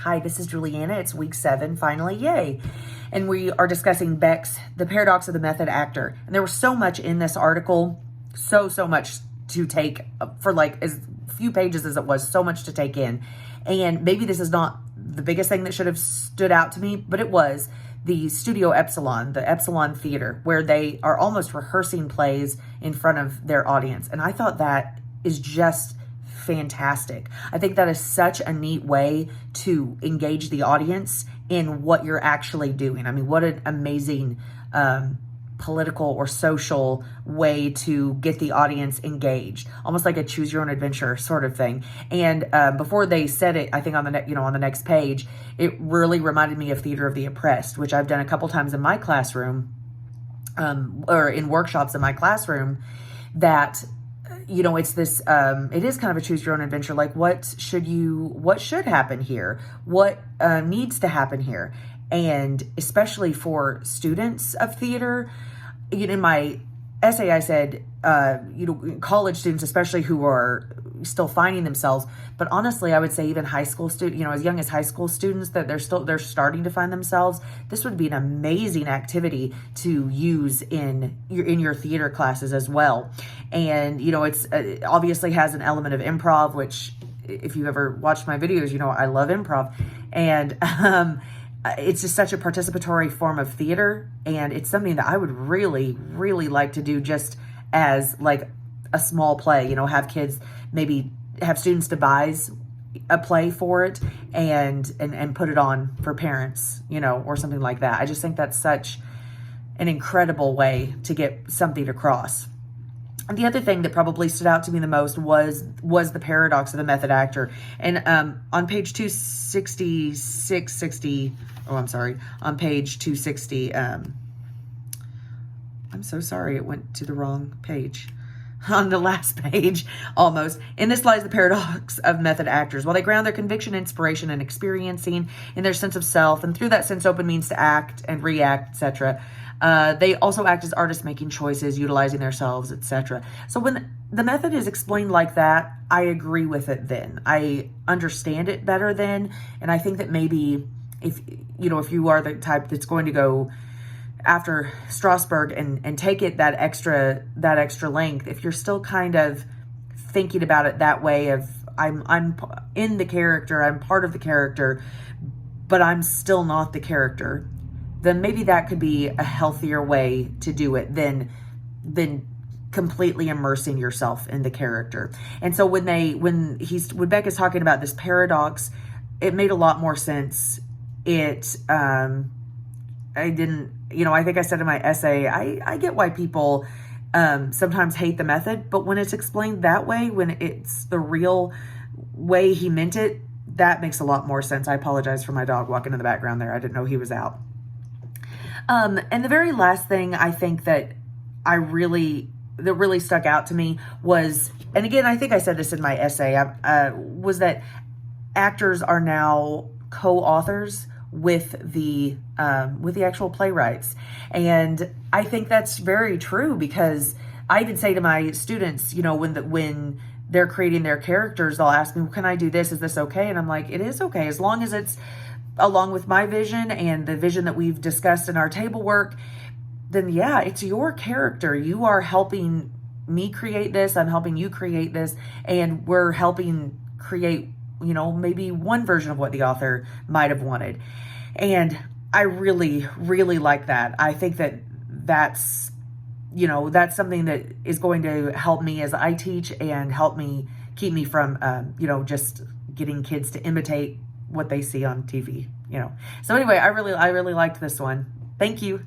Hi, this is Juliana. It's week 7, finally, yay. And we are discussing Beck's The Paradox of the Method Actor. And there was so much in this article, so much to take for like as few pages as it was, so much to take in. And maybe this is not the biggest thing that should have stood out to me, but it was the Studio Epsilon, the Epsilon Theater, where they are almost rehearsing plays in front of their audience. And I thought that is just fantastic. I think that is such a neat way to engage the audience in what you're actually doing. I mean, what an amazing political or social way to get the audience engaged, almost like a choose your own adventure sort of thing. And before they said it, I think on the on the next page, it really reminded me of Theater of the Oppressed, which I've done a couple times in my classroom, or in workshops in my classroom. That it's this, it is kind of a choose your own adventure. Like, what should happen here? What needs to happen here? And especially for students of theater, in my essay, I said, college students, especially who are still finding themselves, but honestly, I would say even high school students, as young as high school students, that they're starting to find themselves. This would be an amazing activity to use in your theater classes as well. And, it obviously has an element of improv, which if you've ever watched my videos, I love improv. And, it's just such a participatory form of theater, and it's something that I would really, really like to do just as like a small play, have kids, maybe have students devise a play for it and put it on for parents, or something like that. I just think that's such an incredible way to get something across. And the other thing that probably stood out to me the most was the paradox of the method actor. And on page 260, on page 260, I'm so sorry, it went to the wrong page. On the last page, almost. In this lies the paradox of method actors. While they ground their conviction, inspiration, and experiencing in their sense of self, and through that sense open means to act and react, etc., they also act as artists making choices, utilizing themselves, etc. So when the method is explained like that, I agree with it then. I understand it better then, and I think that maybe if you are the type that's going to go after Strasberg and take it that extra length, if you're still kind of thinking about it that way of I'm in the character, I'm part of the character, but I'm still not the character, then maybe that could be a healthier way to do it than completely immersing yourself in the character. And so when Beck is talking about this paradox, it made a lot more sense. I think I said in my essay, I get why people sometimes hate the method, but when it's explained that way, when it's the real way he meant it, that makes a lot more sense. I apologize for my dog walking in the background there. I didn't know he was out. And the very last thing I think that really stuck out to me was, and again, I think I said this in my essay, was that actors are now co-authors with the actual playwrights. And I think that's very true, because I even say to my students, when they're creating their characters, they'll ask me, well, can I do this? Is this okay? And I'm like, it is okay, as long as it's along with my vision and the vision that we've discussed in our table work. Then yeah, it's your character. You are helping me create this. I'm helping you create this. And we're helping create, maybe one version of what the author might have wanted. And I really, really like that. I think that's something that is going to help me as I teach and help me keep me from, just getting kids to imitate what they see on TV, So anyway, I really liked this one. Thank you.